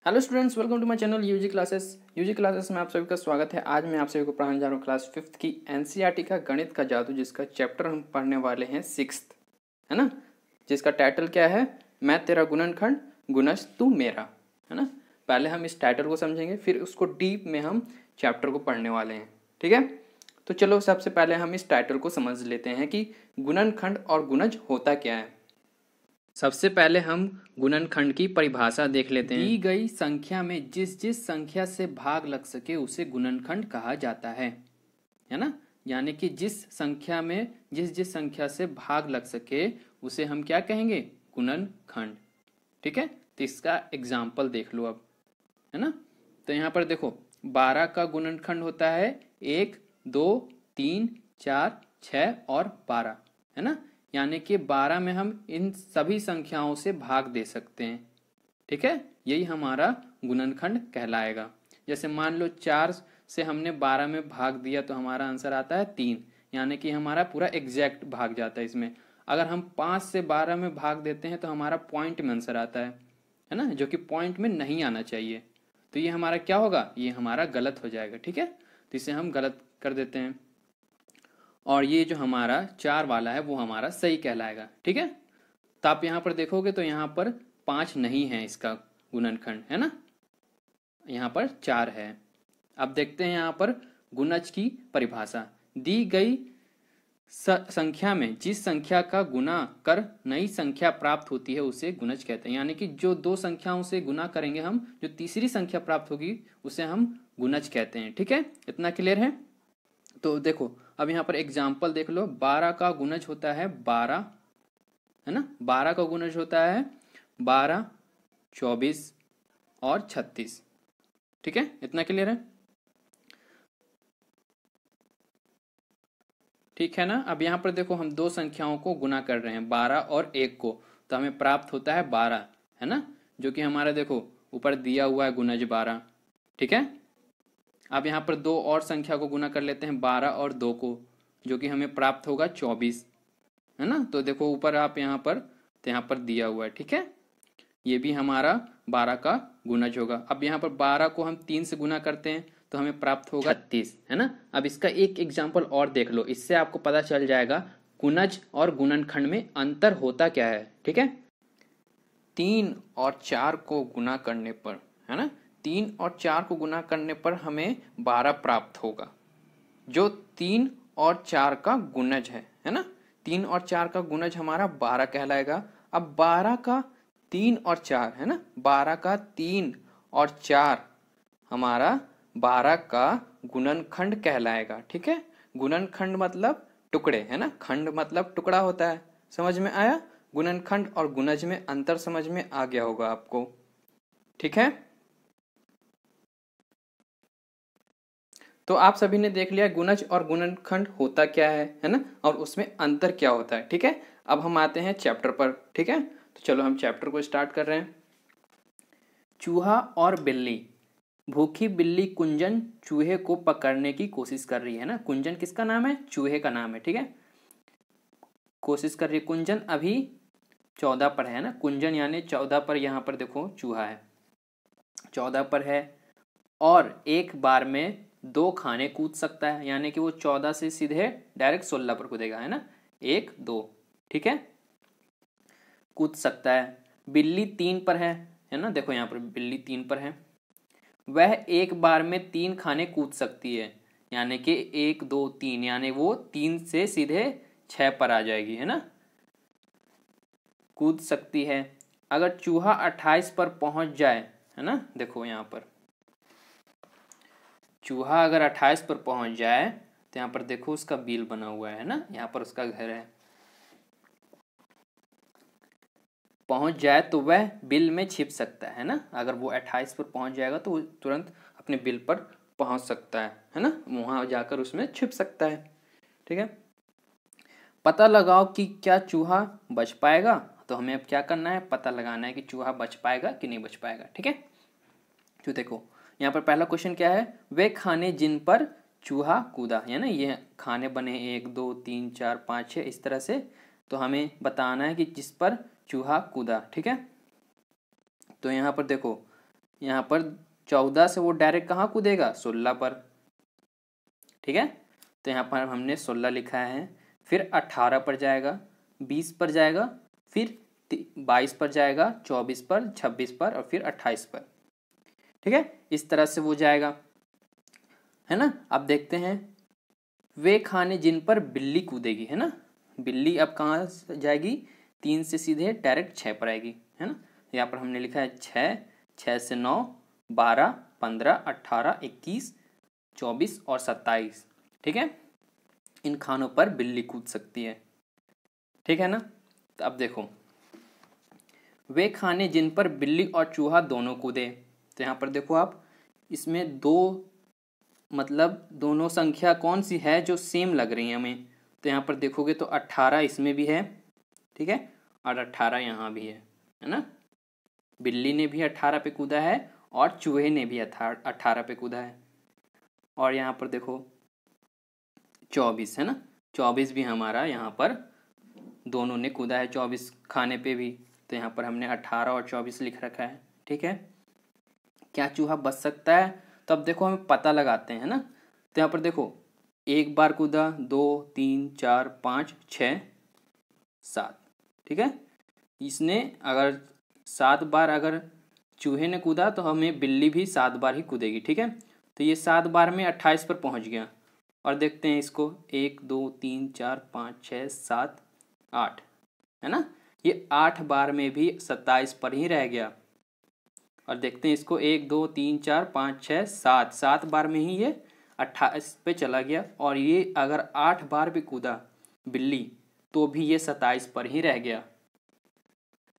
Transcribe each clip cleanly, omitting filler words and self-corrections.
Hello students, welcome to my channel UG classes में आप सभी का स्वागत है। आज मैं आप सभी को पढ़ाने जा रहा हूँ क्लास 5th की एनसीईआरटी का गणित का जादू, जिसका चैप्टर हम पढ़ने वाले हैं 6th, है ना। जिसका टाइटल क्या है, मैं तेरा गुणनखंड गुणज तू मेरा, है ना। पहले हम इस टाइटल को समझेंगे, फिर उसको डीप में हम चैप्टर को पढ़ने वाले हैं, ठीक है। तो चलो सबसे पहले हम इस टाइटल को समझ लेते हैं कि गुणनखंड और गुणज होता क्या है। सबसे पहले हम गुणनखंड की परिभाषा देख लेते हैं। दी गई संख्या में जिस जिस संख्या से भाग लग सके उसे गुणनखंड कहा जाता है ना। यानी कि जिस संख्या में जिस जिस संख्या से भाग लग सके उसे हम क्या कहेंगे, गुणनखंड, ठीक है। तो इसका एग्जाम्पल देख लो अब, है ना। तो यहाँ पर देखो 12 का गुणनखंड होता है 1, 2, 3, 4, 6 और 12, है ना। यानी कि 12 में हम इन सभी संख्याओं से भाग दे सकते हैं, ठीक है। यही हमारा गुणनखंड कहलाएगा। जैसे मान लो 4 से हमने 12 में भाग दिया तो हमारा आंसर आता है 3, यानी कि हमारा पूरा एग्जैक्ट भाग जाता है इसमें। अगर हम 5 से 12 में भाग देते हैं तो हमारा पॉइंट में आंसर आता है ना, जो कि पॉइंट में नहीं आना चाहिए। तो ये हमारा क्या होगा, ये हमारा गलत हो जाएगा, ठीक है। तो इसे हम गलत कर देते हैं और ये जो हमारा 4 वाला है वो हमारा सही कहलाएगा, ठीक है। तो आप यहाँ पर देखोगे तो यहाँ पर 5 नहीं है इसका गुणनखंड, है ना, यहाँ पर 4 है। अब देखते हैं यहाँ पर गुणज की परिभाषा। दी गई संख्या में जिस संख्या का गुना कर नई संख्या प्राप्त होती है उसे गुणज कहते हैं। यानी कि जो दो संख्याओं से गुना करेंगे हम, जो तीसरी संख्या प्राप्त होगी उसे हम गुणज कहते हैं, ठीक है। इतना क्लियर है। तो देखो अब यहाँ पर एग्जाम्पल देख लो। 12 का गुणज होता है 12, है ना। 12 का गुणज होता है 12, 24 और 36, ठीक है। इतना क्लियर है, ठीक है ना। अब यहाँ पर देखो हम दो संख्याओं को गुना कर रहे हैं, 12 और 1 को, तो हमें प्राप्त होता है 12, है ना, जो कि हमारा देखो ऊपर दिया हुआ है गुणज 12, ठीक है। अब यहाँ पर दो और संख्या को गुना कर लेते हैं, 12 और 2 को, जो कि हमें प्राप्त होगा 24, है ना। तो देखो ऊपर आप यहाँ पर, तो यहाँ पर दिया हुआ है, ठीक है। ये भी हमारा 12 का गुणज होगा। अब यहाँ पर 12 को हम 3 से गुना करते हैं तो हमें प्राप्त होगा 36, है ना। अब इसका एक एग्जाम्पल और देख लो, इससे आपको पता चल जाएगा गुणज और गुणनखंड में अंतर होता क्या है, ठीक है। 3 और 4 को गुना करने पर, है ना, 3 और 4 को गुना करने पर हमें 12 प्राप्त होगा, जो 3 और 4 का गुणज है ना। 3 और 4 का गुणज हमारा 12 कहलाएगा। अब 12 का 3 और 4, है ना, 12 का 3 और 4 हमारा 12 का गुणनखंड कहलाएगा, ठीक है। गुणनखंड मतलब टुकड़े, है ना, खंड मतलब टुकड़ा होता है। समझ में आया, गुणनखंड और गुणज में अंतर समझ में आ गया होगा आपको, ठीक है। तो आप सभी ने देख लिया गुणज और गुणनखंड होता क्या है ना, और उसमें अंतर क्या होता है, ठीक है। अब हम आते हैं चैप्टर पर, ठीक है। तो चलो हम चैप्टर को स्टार्ट कर रहे हैं। चूहा और बिल्ली। भूखी बिल्ली कुंजन चूहे को पकड़ने की कोशिश कर रही है ना। कुंजन किसका नाम है, चूहे का नाम है, ठीक है। कोशिश कर रही है, कुंजन अभी 14 पर है ना। कुंजन यानी 14 पर, यहाँ पर देखो चूहा है 14 पर है और एक बार में 2 खाने कूद सकता है, यानी कि वो 14 से सीधे डायरेक्ट 16 पर कूदेगा, है ना, 1, 2, ठीक है, कूद सकता है। बिल्ली 3 पर है ना, देखो यहाँ पर बिल्ली 3 पर है। वह एक बार में 3 खाने कूद सकती है, यानी कि 1, 2, 3, यानी वो 3 से सीधे 6 पर आ जाएगी, है ना, कूद सकती है। अगर चूहा 28 पर पहुंच जाए, है ना, देखो यहाँ पर चूहा अगर 28 पर पहुंच जाए तो यहाँ पर देखो उसका बिल बना हुआ है ना, यहाँ पर उसका घर है। पहुंच जाए तो वह बिल में छिप सकता है ना। अगर वो 28 पर पहुंच जाएगा तो वो तुरंत अपने बिल पर पहुंच सकता है ना, वहां जाकर उसमें छिप सकता है, ठीक है। पता लगाओ कि क्या चूहा बच पाएगा। तो हमें अब क्या करना है, पता लगाना है कि चूहा बच पाएगा कि नहीं बच पाएगा, ठीक है। तो देखो यहाँ पर पहला क्वेश्चन क्या है, वे खाने जिन पर चूहा कूदा, यानी ये खाने बने 1, 2, 3, 4, 5, 6 इस तरह से। तो हमें बताना है कि जिस पर चूहा कूदा, ठीक है। तो यहाँ पर देखो यहाँ पर 14 से वो डायरेक्ट कहाँ कूदेगा, 16 पर। ठीक है, तो यहाँ पर हमने 16 लिखा है, फिर 18 पर जाएगा, 20 पर जाएगा, फिर 22 पर जाएगा, 24 पर, 26 पर और फिर 28 पर। ठीक है, इस तरह से वो जाएगा, है ना। अब देखते हैं वे खाने जिन पर बिल्ली कूदेगी, है ना। बिल्ली अब कहाँ जाएगी, 3 से सीधे डायरेक्ट 6 पर आएगी, है ना। यहाँ पर हमने लिखा है 6, 6 से 9, 12, 15, 18, 21, 24 और 27। ठीक है, इन खानों पर बिल्ली कूद सकती है। ठीक है ना। तो अब देखो वे खाने जिन पर बिल्ली और चूहा दोनों कूदे, तो यहाँ पर देखो आप, इसमें दो मतलब दोनों संख्या कौन सी है जो सेम लग रही है हमें। तो यहाँ पर देखोगे तो 18 इसमें भी है, ठीक है, और 18 यहाँ भी है ना। बिल्ली ने भी 18 पे कूदा है और चूहे ने भी 18 पे कूदा है। और यहाँ पर देखो 24 है ना, 24 भी हमारा यहाँ पर दोनों ने कूदा है 24 खाने पे भी। तो यहाँ पर हमने 18 और 24 लिख रखा है। ठीक है, क्या चूहा बच सकता है, तो अब देखो हमें पता लगाते हैं ना। तो यहाँ पर देखो एक बार कूदा, 2, 3, 4, 5, 6, 7। ठीक है, इसने अगर 7 बार अगर चूहे ने कूदा तो हमें बिल्ली भी 7 बार ही कूदेगी। ठीक है, तो ये 7 बार में 28 पर पहुंच गया। और देखते हैं इसको 1, 2, 3, 4, 5, 6, 7, 8, है ना। ये 8 बार में भी 27 पर ही रह गया। और देखते हैं इसको 1, 2, 3, 4, 5, 6, 7, 7 बार में ही ये 28 पे चला गया। और ये अगर 8 बार भी कूदा बिल्ली तो भी ये 27 पर ही रह गया,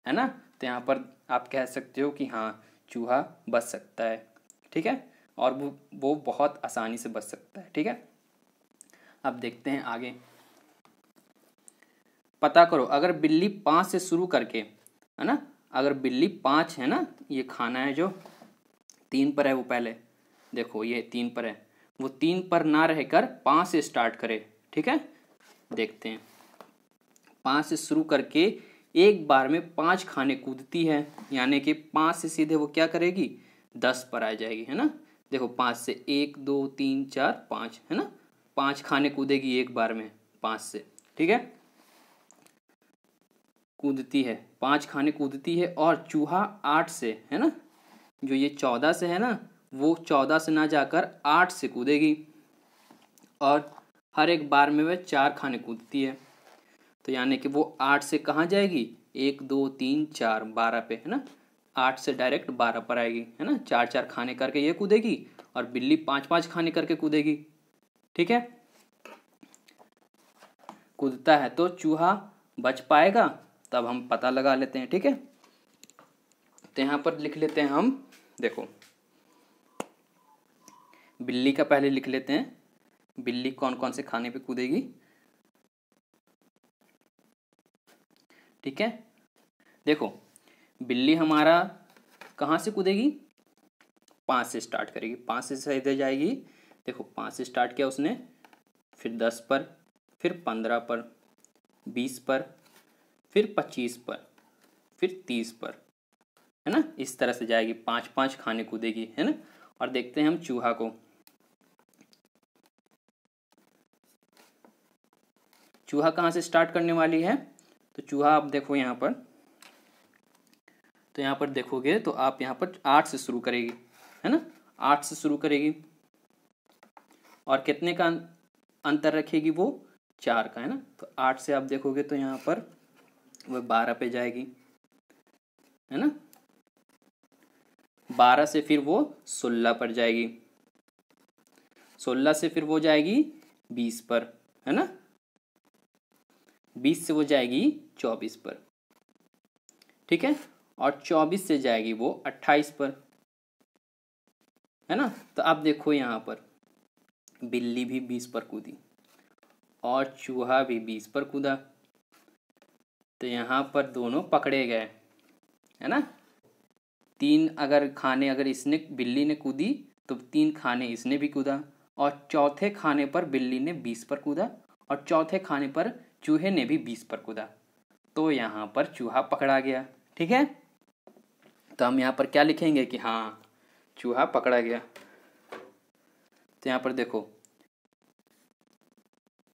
है ना। तो यहाँ पर आप कह सकते हो कि हाँ चूहा बच सकता है। ठीक है, और वो बहुत आसानी से बच सकता है। ठीक है, अब देखते हैं आगे। पता करो अगर बिल्ली 5 से शुरू करके, है ना, अगर बिल्ली 5 है ना, ये खाना है जो 3 पर है, वो पहले देखो ये 3 पर है, वो 3 पर ना रहकर 5 से स्टार्ट करे। ठीक है, देखते हैं 5 से शुरू करके एक बार में 5 खाने कूदती है, यानी कि 5 से सीधे वो क्या करेगी, 10 पर आ जाएगी, है ना। देखो 5 से 1, 2, 3, 4, 5, है ना, 5 खाने कूदेगी एक बार में 5 से। ठीक है, कूदती है 5 खाने कूदती है। और चूहा 8 से, है ना, जो ये 14 से है ना, वो 14 से ना जाकर 8 से कूदेगी। और हर एक बार में वह 4 खाने कूदती है, तो यानी कि वो 8 से कहाँ जाएगी, 1, 2, 3, 4, 12 पे, है ना। 8 से डायरेक्ट 12 पर आएगी, है ना। 4 4 खाने करके ये कूदेगी और बिल्ली 5 5 खाने करके कूदेगी। ठीक है, कूदता है तो चूहा बच पाएगा, तब हम पता लगा लेते हैं। ठीक है, तो यहाँ पर लिख लेते हैं हम, देखो बिल्ली का पहले लिख लेते हैं, बिल्ली कौन कौन से खाने पे कूदेगी। ठीक है, देखो बिल्ली हमारा कहाँ से कूदेगी, 5 से स्टार्ट करेगी, 5 से सीधे जाएगी। देखो 5 से स्टार्ट किया उसने, फिर 10 पर, फिर 15 पर, 20 पर, फिर 25 पर, फिर 30 पर, है ना। इस तरह से जाएगी, 5 5 खाने कूदेगी, है ना। और देखते हैं हम चूहा को, चूहा कहाँ से स्टार्ट करने वाली है। तो चूहा आप देखो यहाँ पर, तो यहाँ पर देखोगे तो आप यहाँ पर 8 से शुरू करेगी, है ना, 8 से शुरू करेगी। और कितने का अंतर रखेगी वो, 4 का, है ना। तो 8 से आप देखोगे तो यहाँ पर वो 12 पे जाएगी, है ना। 12 से फिर वो 16 पर जाएगी, 16 से फिर वो जाएगी 20 पर, है ना। 20 से वो जाएगी 24 पर। ठीक है, और 24 से जाएगी वो 28 पर, है ना। तो आप देखो यहाँ पर बिल्ली भी 20 पर कूदी और चूहा भी 20 पर कूदा, तो यहाँ पर दोनों पकड़े गए, है ना। 3 अगर खाने अगर इसने बिल्ली ने कूदी तो 3 खाने इसने भी कूदा, और चौथे खाने पर बिल्ली ने 20 पर कूदा, और चौथे खाने पर चूहे ने भी 20 पर कूदा, तो यहाँ पर चूहा पकड़ा गया। ठीक है, तो हम यहाँ पर क्या लिखेंगे कि हाँ चूहा पकड़ा गया। तो यहाँ पर देखो,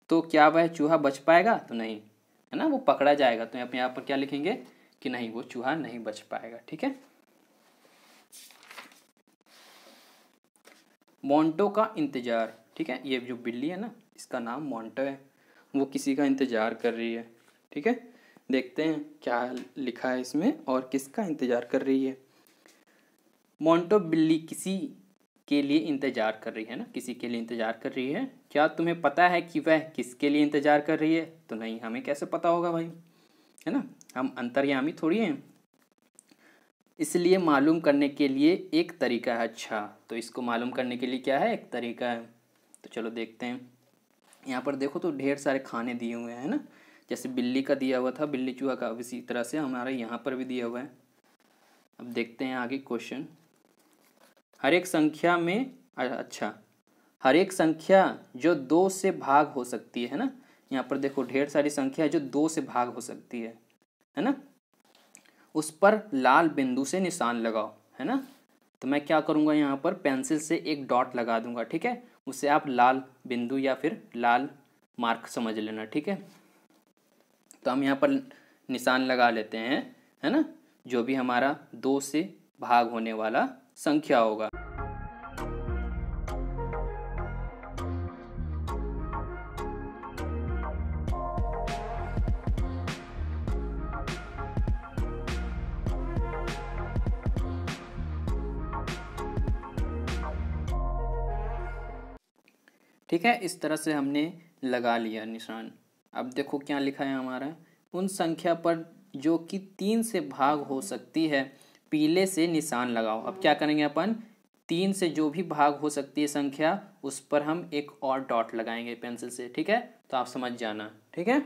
तो क्या वह चूहा बच पाएगा? तो नहीं, है ना, वो पकड़ा जाएगा। तो यहाँ पर क्या लिखेंगे कि नहीं, वो चूहा नहीं बच पाएगा। ठीक है। मोंटो का इंतजार। ठीक है, ये जो बिल्ली है ना, इसका नाम मोंटो है, वो किसी का इंतजार कर रही है। ठीक है, देखते हैं क्या लिखा है इसमें और किसका इंतजार कर रही है। मोंटो बिल्ली किसी के लिए इंतजार कर रही है ना, किसी के लिए इंतजार कर रही है। क्या तुम्हें पता है कि वह किसके लिए इंतजार कर रही है? तो नहीं, हमें कैसे पता होगा भाई, है ना, हम अंतर्यामी थोड़ी हैं। इसलिए मालूम करने के लिए एक तरीका है। अच्छा, तो इसको मालूम करने के लिए क्या है? एक तरीका है। तो चलो देखते हैं। यहाँ पर देखो तो ढेर सारे खाने दिए हुए हैं ना, जैसे बिल्ली का दिया हुआ था, बिल्ली चूहा का, इसी तरह से हमारा यहाँ पर भी दिया हुआ है। अब देखते हैं आगे क्वेश्चन। हर एक संख्या में, अच्छा, हर एक संख्या जो 2 से भाग हो सकती है ना, यहाँ पर देखो ढेर सारी संख्या है जो 2 से भाग हो सकती है ना, उस पर लाल बिंदु से निशान लगाओ, है ना। तो मैं क्या करूँगा, यहाँ पर पेंसिल से एक डॉट लगा दूंगा। ठीक है, उसे आप लाल बिंदु या फिर लाल मार्क समझ लेना। ठीक है, तो हम यहाँ पर निशान लगा लेते हैं, है ना, जो भी हमारा 2 से भाग होने वाला संख्या होगा। ठीक है, इस तरह से हमने लगा लिया निशान। अब देखो क्या लिखा है हमारा, उन संख्या पर जो कि 3 से भाग हो सकती है पीले से निशान लगाओ। अब क्या करेंगे अपन, 3 से जो भी भाग हो सकती है संख्या, उस पर हम एक और डॉट लगाएंगे पेंसिल से। ठीक है, तो आप समझ जाना। ठीक है,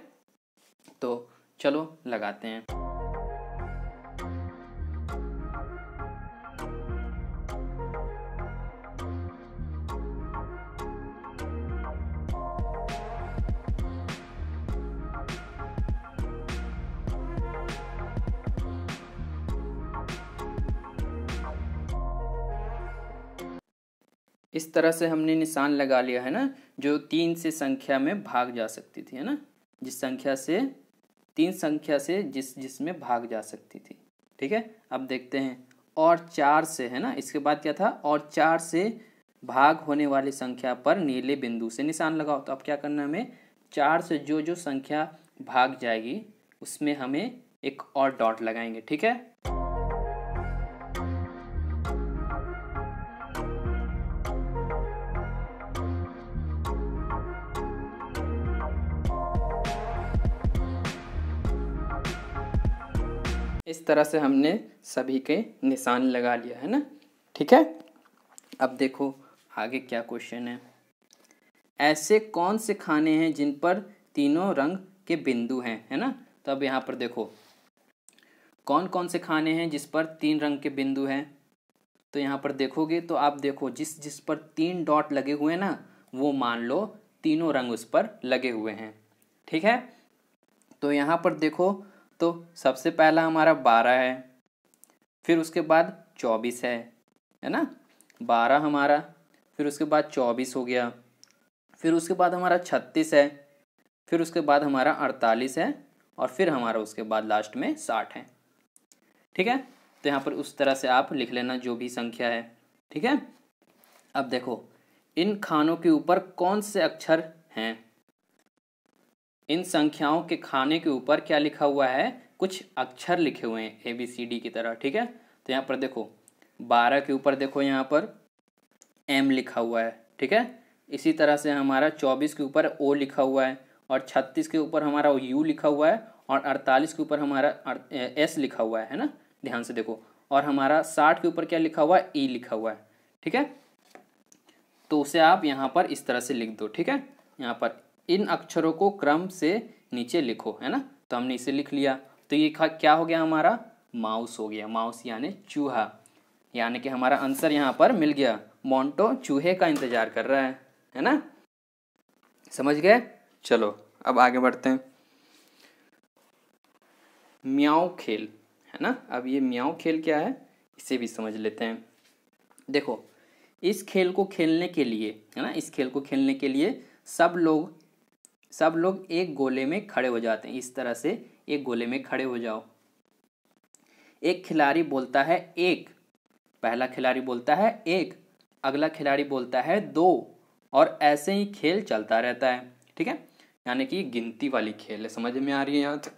तो चलो लगाते हैं। इस तरह से हमने निशान लगा लिया, है ना, जो 3 से संख्या में भाग जा सकती थी, है ना, जिस संख्या से 3 संख्या से जिसमें भाग जा सकती थी। ठीक है, अब देखते हैं, और 4 से, है ना, इसके बाद क्या था, और 4 से भाग होने वाली संख्या पर नीले बिंदु से निशान लगाओ। तो अब क्या करना है हमें, 4 से जो जो संख्या भाग जाएगी उसमें हमें एक और डॉट लगाएंगे। ठीक है, इस तरह से हमने सभी के निशान लगा लिया, है ना। ठीक है, अब देखो आगे क्या क्वेश्चन है। ऐसे कौन से खाने हैं जिन पर तीनों रंग के बिंदु हैं, है ना। तो अब यहाँ पर देखो कौन कौन से खाने हैं जिस पर 3 रंग के बिंदु हैं। तो यहाँ पर देखोगे तो आप देखो जिस जिस पर 3 डॉट लगे हुए हैं ना, वो मान लो तीनों रंग उस पर लगे हुए हैं। ठीक है, तो यहाँ पर देखो तो सबसे पहला हमारा 12 है, फिर उसके बाद 24 है ना, 12 हमारा, फिर उसके बाद 24 हो गया, फिर उसके बाद हमारा 36 है, फिर उसके बाद हमारा 48 है, और फिर हमारा उसके बाद लास्ट में 60 है। ठीक है, तो यहाँ पर उस तरह से आप लिख लेना जो भी संख्या है। ठीक है, अब देखो इन खानों के ऊपर कौन से अक्षर हैं। इन संख्याओं के खाने के ऊपर क्या लिखा हुआ है, कुछ अक्षर लिखे हुए हैं ABCD की तरह। ठीक है, तो यहाँ पर देखो 12 के ऊपर देखो यहाँ पर M लिखा हुआ है। ठीक है, इसी तरह से हमारा 24 के ऊपर O लिखा हुआ है, और 36 के ऊपर हमारा U लिखा हुआ है, और 48 के ऊपर हमारा S लिखा हुआ है ना, ध्यान से देखो, और हमारा 60 के ऊपर क्या लिखा हुआ है, E लिखा हुआ है। ठीक है, तो उसे आप यहाँ पर इस तरह से लिख दो। ठीक है, यहाँ पर इन अक्षरों को क्रम से नीचे लिखो, है ना। तो हमने इसे लिख लिया, तो ये क्या हो गया हमारा, माउस हो गया, माउस यानी चूहा, यानी कि हमारा आंसर यहाँ पर मिल गया। मोंटो चूहे का इंतजार कर रहा है ना, समझ गए। चलो अब आगे बढ़ते हैं। म्याऊ खेल, है ना। अब ये म्याऊ खेल क्या है, इसे भी समझ लेते हैं। देखो, इस खेल को खेलने के लिए, है ना, इस खेल को खेलने के लिए सब लोग एक गोले में खड़े हो जाते हैं। इस तरह से एक गोले में खड़े हो जाओ। एक खिलाड़ी बोलता है एक, पहला खिलाड़ी बोलता है एक, अगला खिलाड़ी बोलता है दो, और ऐसे ही खेल चलता रहता है। ठीक है, यानी कि गिनती वाली खेल है। समझ में आ रही है यहाँ तक,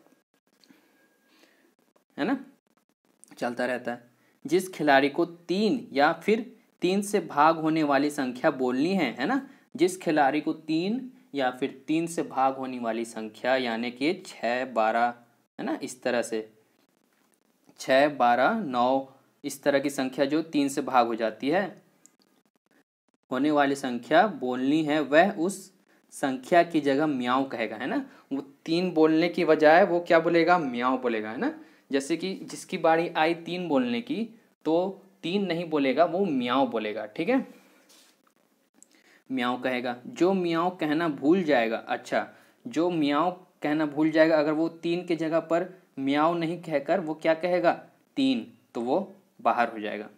है ना, चलता रहता है। जिस खिलाड़ी को 3 या फिर 3 से भाग होने वाली संख्या बोलनी है ना, जिस खिलाड़ी को 3 या फिर 3 से भाग होने वाली संख्या, यानी कि 6, 12, है ना, इस तरह से 6, 12, 9, इस तरह की संख्या जो 3 से भाग हो जाती है, होने वाली संख्या बोलनी है, वह उस संख्या की जगह म्याऊं कहेगा, है ना। वो 3 बोलने की बजाय वो क्या बोलेगा, म्याऊं बोलेगा, है ना। जैसे कि जिसकी बारी आई 3 बोलने की, तो 3 नहीं बोलेगा, वो म्याऊं बोलेगा। ठीक है, म्याऊं कहेगा। जो म्याऊं कहना भूल जाएगा, अच्छा, जो म्याऊं कहना भूल जाएगा, अगर वो 3 की जगह पर म्याऊं नहीं कहकर वो क्या कहेगा, 3, तो वो बाहर हो जाएगा।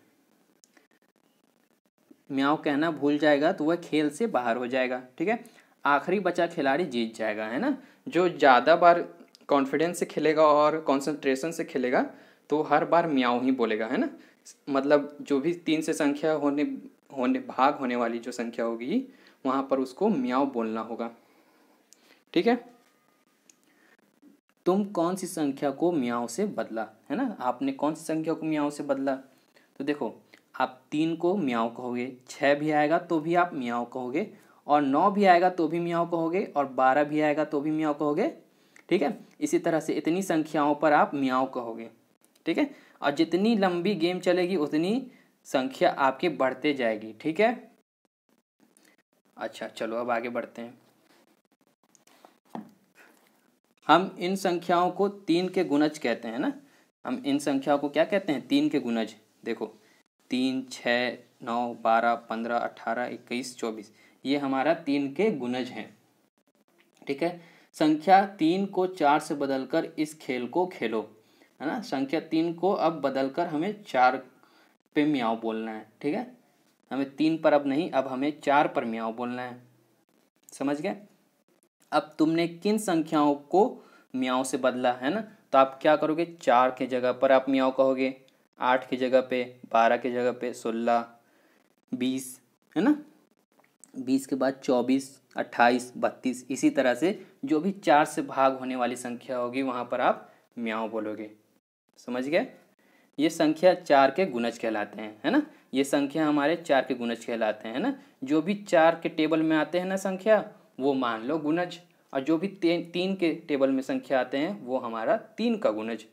म्याऊं कहना भूल जाएगा तो वह खेल से बाहर हो जाएगा। ठीक है, आखिरी बचा खिलाड़ी जीत जाएगा, है ना। जो ज़्यादा बार कॉन्फिडेंस से खेलेगा और कंसंट्रेशन से खेलेगा, तो हर बार म्याऊं ही बोलेगा, है ना। मतलब जो भी 3 से संख्या होने होने भाग होने वाली जो संख्या होगी, वहाँ पर उसको म्याऊं बोलना होगा। ठीक है, तुम कौन सी संख्या को म्याऊं से बदला, है ना, आपने कौन सी संख्या को म्याऊं से बदला। तो देखो, आप 3 को म्याऊं कहोगे, 6 भी आएगा तो भी आप म्याऊं कहोगे, और 9 भी आएगा तो भी म्याऊं कहोगे, और 12 भी आएगा तो भी म्याऊं कहोगे। ठीक है, इसी तरह से इतनी संख्याओं पर आप म्याऊं कहोगे। ठीक है, और जितनी लंबी गेम चलेगी उतनी संख्या आपकी बढ़ते जाएगी। ठीक है, अच्छा चलो अब आगे बढ़ते हैं। हम इन संख्याओं को 3 के गुणज कहते हैं ना। हम इन संख्याओं को क्या कहते हैं, 3 के गुणज। देखो, 3, 6, 9, 12, 15, 18, 21, 24, ये हमारा 3 के गुणज हैं। ठीक है, संख्या 3 को 4 से बदलकर इस खेल को खेलो, है ना। संख्या 3 को अब बदलकर हमें 4 पे म्याऊं बोलना है। ठीक है, हमें 3 पर अब नहीं, अब हमें 4 पर म्याऊं बोलना है। समझ गए। अब तुमने किन संख्याओं को म्याऊं से बदला, है ना, तो आप क्या करोगे, 4 की जगह पर आप म्याऊं कहोगे, 8 की जगह पे, 12 की जगह पे 16, 20, है ना, 20 के बाद 24, 28, 32, इसी तरह से जो भी 4 से भाग होने वाली संख्या होगी वहाँ पर आप म्याऊं बोलोगे। समझ गए। ये संख्या 4 के गुणज कहलाते हैं, है ना। ये संख्या हमारे 4 के गुणज कहलाते हैं, है ना। जो भी 4 के टेबल में आते हैं ना संख्या, वो मान लो गुणज, और जो भी 3 के टेबल में संख्या आते हैं वो हमारा 3 का गुणज।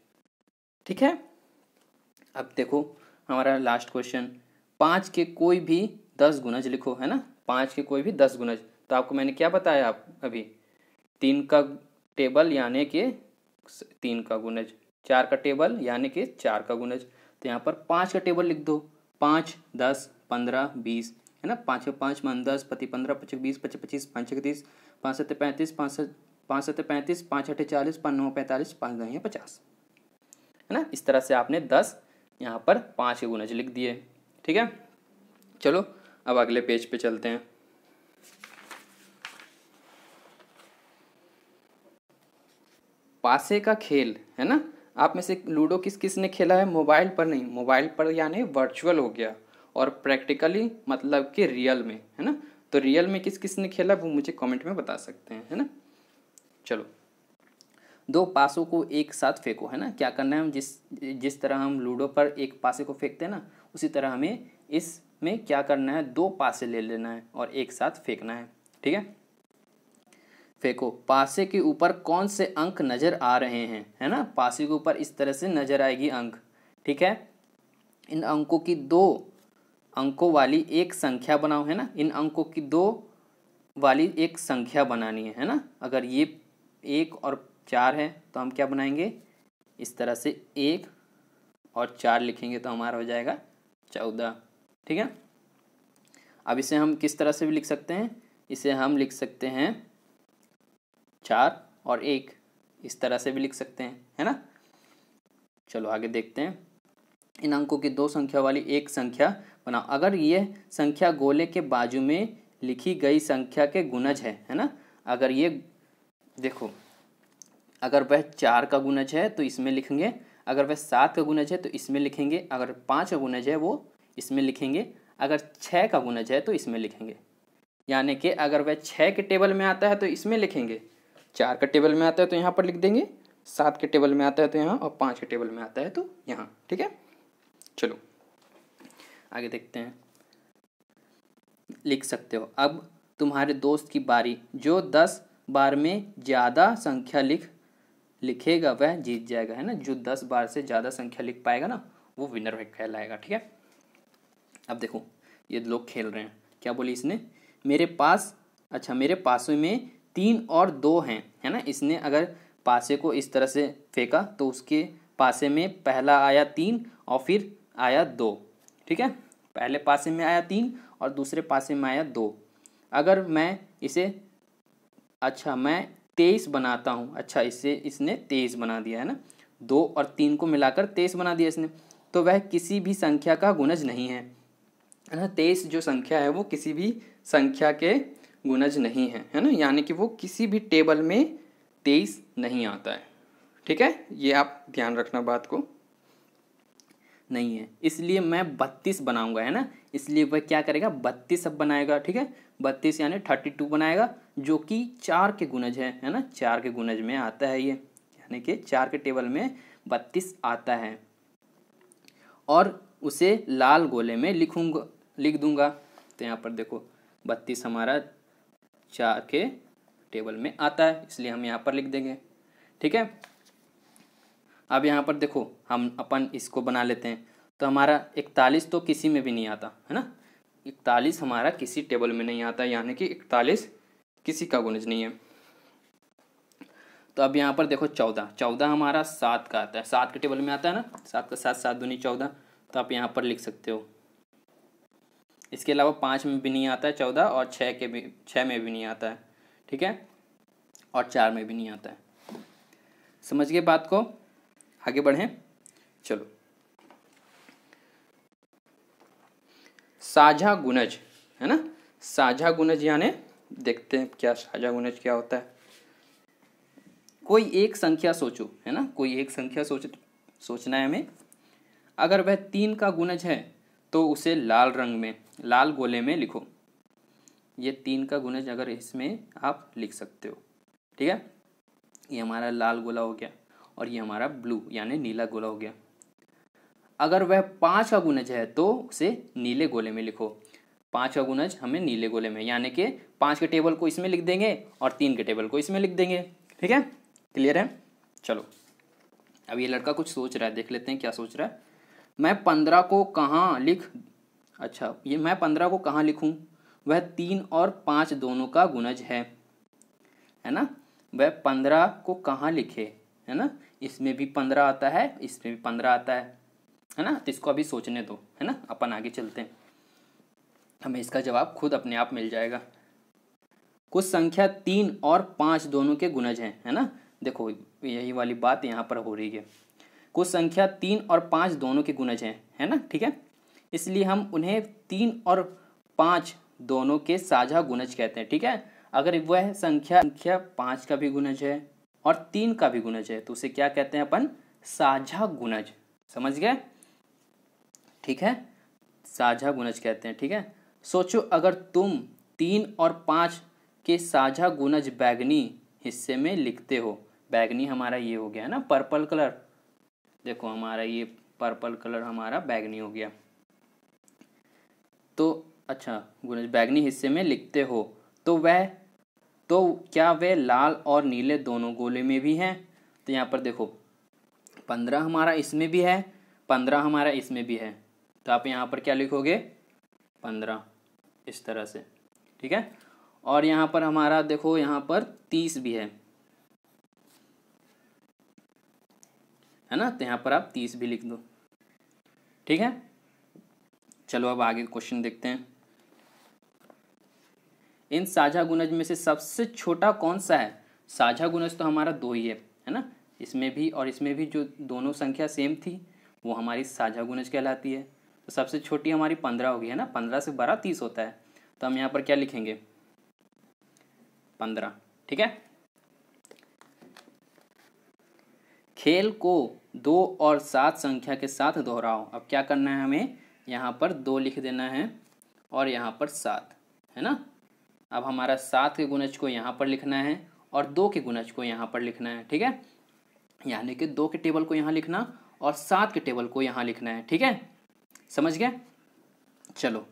ठीक है, अब देखो हमारा लास्ट क्वेश्चन, 5 के कोई भी 10 गुणज लिखो, है ना। 5 के कोई भी 10 गुणज, तो आपको मैंने क्या बताया, आप अभी 3 का टेबल यानी कि 3 का गुणज, 4 का टेबल यानी कि 4 का गुणज। तो यहाँ पर 5 का टेबल लिख दो, 5, 10, 15, 20, है ना। 5 के 5 मान 10, 5 15, 25 20, 25 25, 5 6 30, 5 7 35, 5 7 35, 5 8 40, 5 9 45, 5 9 50, है ना। इस तरह से आपने 10 यहाँ पर 5 के गुणज लिख दिए। ठीक है, चलो अब अगले पेज पे चलते हैं। पासे का खेल, है ना। आप में से लूडो किस किस ने खेला है, मोबाइल पर नहीं, मोबाइल पर यानी वर्चुअल हो गया, और प्रैक्टिकली मतलब कि रियल में, है ना। तो रियल में किस किस ने खेला वो मुझे कमेंट में बता सकते हैं, है ना। चलो, 2 पासों को एक साथ फेंको, है ना। क्या करना है, हम जिस तरह हम लूडो पर एक पासे को फेंकते हैं ना, उसी तरह हमें इसमें क्या करना है, 2 पासे ले लेना है और एक साथ फेंकना है। ठीक है, फेंको। पासे के ऊपर कौन से अंक नजर आ रहे हैं, है ना। पासे के ऊपर इस तरह से नजर आएगी अंक। ठीक है, इन अंकों की 2 अंकों वाली एक संख्या बनाओ, है ना। इन अंकों की 2 वाली एक संख्या बनानी है ना। अगर ये 1 और 4 है तो हम क्या बनाएंगे, इस तरह से 1 और 4 लिखेंगे तो हमारा हो जाएगा 14। ठीक है, अब इसे हम किस तरह से भी लिख सकते हैं, इसे हम लिख सकते हैं 4 और 1, इस तरह से भी लिख सकते हैं, है ना। चलो आगे देखते हैं। इन अंकों की दो संख्या वाली एक संख्या बनाओ। अगर ये संख्या गोले के बाजू में लिखी गई संख्या के गुणज है ना, अगर ये देखो, अगर वह 4 का गुणज है तो इसमें लिखेंगे, अगर वह 7 का गुणज है तो इसमें लिखेंगे, अगर 5 का गुणज है वो इसमें लिखेंगे, अगर 6 का गुणज है तो इसमें लिखेंगे। यानी कि अगर वह 6 के टेबल में आता है तो इसमें लिखेंगे, 4 के टेबल में आता है तो यहाँ पर लिख देंगे, 7 के टेबल में आता है तो यहाँ, और 5 के टेबल में आता है तो यहाँ। ठीक है, चलो आगे देखते हैं। लिख सकते हो, अब तुम्हारे दोस्त की बारी, जो 10 बार में ज़्यादा संख्या लिखेगा वह जीत जाएगा, है ना। जो 10 बार से ज़्यादा संख्या लिख पाएगा ना वो विनर कहलाएगा। ठीक है, अब देखो ये लोग खेल रहे हैं, क्या बोली इसने, मेरे पास, अच्छा मेरे पासों में 3 और 2 हैं, है ना। इसने अगर पासे को इस तरह से फेंका तो उसके पासे में पहला आया 3 और फिर आया 2। ठीक है, पहले पासे में आया 3 और दूसरे पासे में आया 2। अगर मैं इसे, अच्छा मैं 23 बनाता हूँ, अच्छा इसने 23 बना दिया, है ना। 2 और 3 को मिलाकर 23 बना दिया इसने, तो वह किसी भी संख्या का गुणज नहीं है ना। 23 जो संख्या है वो किसी भी संख्या के गुणज नहीं है ना, यानी कि वो किसी भी टेबल में 23 नहीं आता है। ठीक है, ये आप ध्यान रखना बात को, नहीं है, इसलिए मैं 32 बनाऊंगा, है ना। इसलिए वह क्या करेगा, 32 अब बनाएगा। ठीक है, 32 यानी 32 बनाएगा, जो कि 4 के गुणज है ना, 4 के गुणज में आता है ये, यानी कि 4 के टेबल में 32 आता है। और उसे लाल गोले में लिख दूंगा, तो यहाँ पर देखो 32 हमारा 4 के टेबल में आता है, इसलिए हम यहाँ पर लिख देंगे। ठीक है, अब यहाँ पर देखो हम अपन इसको बना लेते हैं, तो हमारा 41 तो किसी में भी नहीं आता, है ना। 41 हमारा किसी टेबल में नहीं आता, यानी कि 41 किसी का गुणज नहीं है। तो अब यहाँ पर देखो 14 हमारा 7 का आता है, 7 के टेबल में आता है ना, 7 का 7, 7 दूनी 14, तो आप यहाँ पर लिख सकते हो। इसके अलावा 5 में भी नहीं आता है 14, और 6 में भी नहीं आता है। ठीक है, और 4 में भी नहीं आता है। समझ गए बात को, आगे बढ़ें। चलो, साझा गुणज, है ना। साझा गुणज यानी देखते हैं क्या साझा गुणज क्या होता है। कोई एक संख्या सोचो, है ना, कोई एक संख्या सोचना है हमें। अगर वह 3 का गुणज है तो उसे लाल रंग में, लाल गोले में लिखो। ये 3 का गुणज अगर इसमें आप लिख सकते हो। ठीक है, ये हमारा लाल गोला हो गया, और ये हमारा ब्लू यानी नीला गोला हो गया। अगर वह 5 का गुणज है तो उसे नीले गोले में लिखो। 5 का गुणज हमें नीले गोले में, यानी कि 5 के टेबल को इसमें लिख देंगे और 3 के टेबल को इसमें लिख देंगे। ठीक है, क्लियर है। चलो, अब ये लड़का कुछ सोच रहा है, देख लेते हैं क्या सोच रहा है। मैं 15 को कहाँ अच्छा ये मैं 15 को कहाँ लिखूं, वह 3 और 5 दोनों का गुणज है ना। वह 15 को कहाँ लिखे, है ना, इसमें भी 15 आता है, इसमें भी 15 आता है ना। तो इसको अभी सोचने दो, है ना, अपन आगे चलते हैं, हमें इसका जवाब खुद अपने आप मिल जाएगा। कुछ संख्या 3 और 5 दोनों के गुणज हैं, है ना। देखो यही वाली बात यहाँ पर हो रही है, कुछ संख्या 3 और 5 दोनों के गुणज हैं, है ना। ठीक है, इसलिए हम उन्हें 3 और 5 दोनों के साझा गुणज कहते हैं। ठीक है, अगर वह संख्या 5 का भी गुणज है और 3 का भी गुणज है तो उसे क्या कहते हैं अपन, साझा गुणज। समझ गए, ठीक है, साझा गुणज कहते हैं। ठीक है, सोचो अगर तुम 3 और 5 के साझा गुणज बैगनी हिस्से में लिखते हो। बैगनी हमारा ये हो गया ना, पर्पल कलर, देखो हमारा ये पर्पल कलर हमारा बैगनी हो गया। तो अच्छा, गुणज बैगनी हिस्से में लिखते हो तो क्या वे लाल और नीले दोनों गोले में भी हैं। तो यहाँ पर देखो 15 हमारा इसमें भी है, 15 हमारा इसमें भी है, तो आप यहाँ पर क्या लिखोगे, 15 इस तरह से। ठीक है, और यहाँ पर हमारा देखो यहाँ पर 30 भी है ना, तो यहाँ पर आप 30 भी लिख दो। ठीक है, चलो अब आगे क्वेश्चन देखते हैं। इन साझा गुणज में से सबसे छोटा कौन सा है। साझा गुणज तो हमारा 2 ही है ना, इसमें भी और इसमें भी जो दोनों संख्या सेम थी वो हमारी साझा गुणज कहलाती है। तो सबसे छोटी हमारी 15 होगी, है ना, 15 से 12 30 होता है। तो हम यहाँ पर क्या लिखेंगे, 15। ठीक है। खेल को 2 और 7 संख्या के साथ दोहराओ। अब क्या करना है, हमें यहाँ पर 2 लिख देना है और यहाँ पर 7, है ना। अब हमारा 7 के गुणज को यहाँ पर लिखना है और 2 के गुणज को यहाँ पर लिखना है। ठीक है, यानी कि 2 के टेबल को यहाँ लिखना और 7 के टेबल को यहाँ लिखना है। ठीक है, समझ गए। चलो,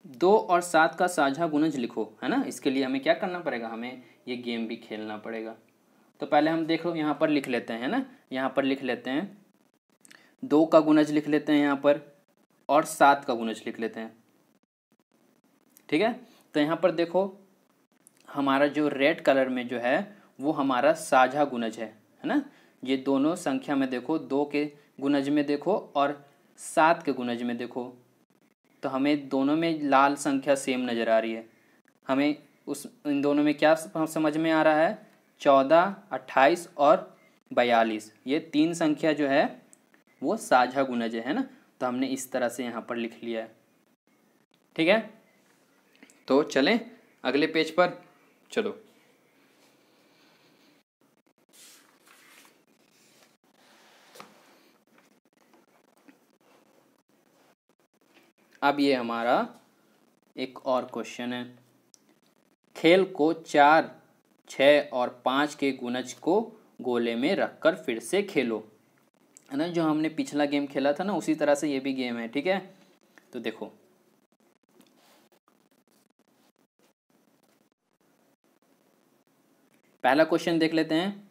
2 और 7 का साझा गुणज लिखो, है ना। इसके लिए हमें क्या करना पड़ेगा, हमें ये गेम भी खेलना पड़ेगा। तो पहले हम देख लो यहाँ पर लिख लेते हैं, है ना, यहाँ पर लिख लेते हैं 2 का गुणज लिख लेते हैं यहाँ पर और 7 का गुणज लिख लेते हैं। ठीक है, तो यहाँ पर देखो हमारा जो रेड कलर में जो है वो हमारा साझा गुणज है ना। ये दोनों संख्या में देखो, 2 के गुणज में देखो और 7 के गुणज में देखो, तो हमें दोनों में लाल संख्या सेम नज़र आ रही है। हमें इन दोनों में क्या समझ में आ रहा है, 14, 28 और 42, ये 3 संख्या जो है वो साझा गुणज है ना। तो हमने इस तरह से यहाँ पर लिख लिया है। ठीक है, तो चलें अगले पेज पर। चलो, अब ये हमारा एक और क्वेश्चन है। खेल को 4, 6 और 5 के गुणज को गोले में रखकर फिर से खेलो, है ना। जो हमने पिछला गेम खेला था ना, उसी तरह से ये भी गेम है। ठीक है, तो देखो पहला क्वेश्चन देख लेते हैं।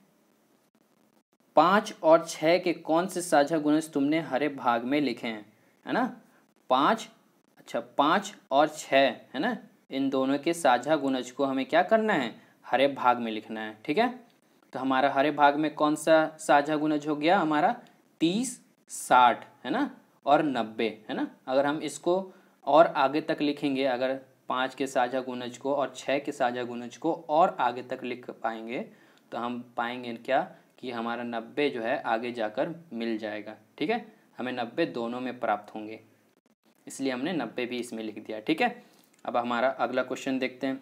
5 और 6 के कौन से साझा गुणज तुमने हरे भाग में लिखे हैं, है ना। 5 और 6, है ना, इन दोनों के साझा गुणज को हमें क्या करना है, हरे भाग में लिखना है। ठीक है, तो हमारा हरे भाग में कौन सा साझा गुणज हो गया, हमारा 30, 60, है ना, और 90, है ना। अगर हम इसको और आगे तक लिखेंगे, अगर 5 के साझा गुणज को और 6 के साझा गुणज को और आगे तक लिख पाएंगे तो हम पाएंगे क्या कि हमारा 90 जो है आगे जाकर मिल जाएगा। ठीक है, हमें 90 दोनों में प्राप्त होंगे, इसलिए हमने 90 भी इसमें लिख दिया। ठीक है, अब हमारा अगला क्वेश्चन देखते हैं।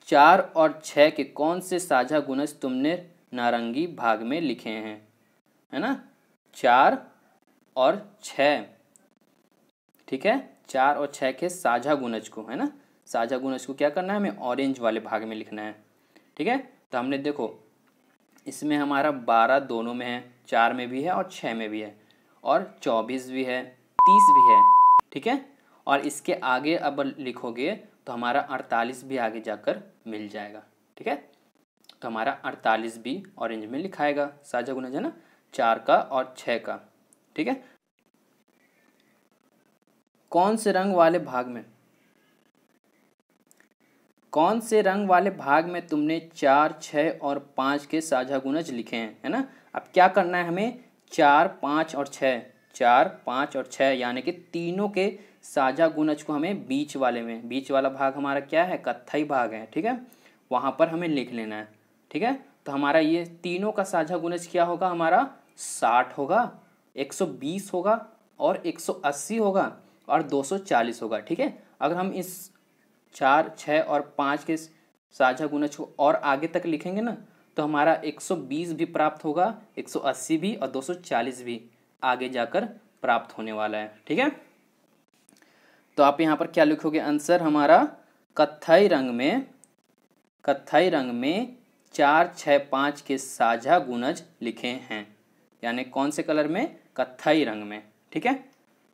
4 और 6 के कौन से साझा गुणज तुमने नारंगी भाग में लिखे हैं, है ना। 4 और 6, ठीक है, 4 और 6 के साझा गुणज को, है ना, साझा गुणज को क्या करना है, हमें ऑरेंज वाले भाग में लिखना है। ठीक है, तो हमने देखो इसमें हमारा 12 दोनों में है, 4 में भी है और 6 में भी है, और 24 भी है, 30 भी है। ठीक है, और इसके आगे अब लिखोगे तो हमारा 48 भी आगे जाकर मिल जाएगा। ठीक है, तो हमारा 48 भी ऑरेंज में लिखाएगा, साझा गुणज है ना, 4 का और 6 का। ठीक है, कौन से रंग वाले भाग में तुमने 4, 6 और 5 के साझा गुणज लिखे हैं, है ना। अब क्या करना है हमें, 4, 5 और 6, 4, 5 और 6 यानी कि तीनों के साझा गुणज को हमें बीच वाला भाग हमारा क्या है, कत्थई भाग है। ठीक है, वहाँ पर हमें लिख लेना है। ठीक है, तो हमारा ये तीनों का साझा गुणज क्या होगा, हमारा 60 होगा, 120 होगा और 180 होगा और 240 होगा। ठीक है, अगर हम इस 4, 6 और 5 के साझा गुणज को और आगे तक लिखेंगे ना तो हमारा 120 भी प्राप्त होगा, 180 भी और 240 भी आगे जाकर प्राप्त होने वाला है। ठीक है, तो आप यहाँ पर क्या लिखोगे, आंसर हमारा कत्थई रंग में 4, 6, 5 के साझा गुणज लिखे हैं, यानी कौन से कलर में, कत्थई रंग में। ठीक है,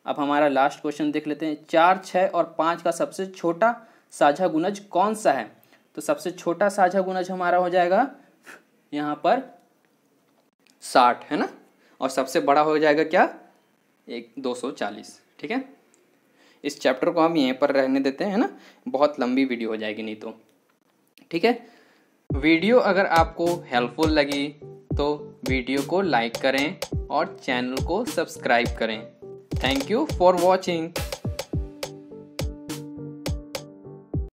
अब हमारा लास्ट क्वेश्चन देख लेते हैं। 4, 6 और 5 का सबसे छोटा साझा गुणज कौन सा है, तो सबसे छोटा साझा गुणज हमारा हो जाएगा यहाँ पर 60, है ना, और सबसे बड़ा हो जाएगा क्या, 240। ठीक है, इस चैप्टर को हम यहीं पर रहने देते हैं, है ना, बहुत लंबी वीडियो हो जाएगी नहीं तो। ठीक है, वीडियो अगर आपको हेल्पफुल लगी तो वीडियो को लाइक करें और चैनल को सब्सक्राइब करें। Thank you for watching.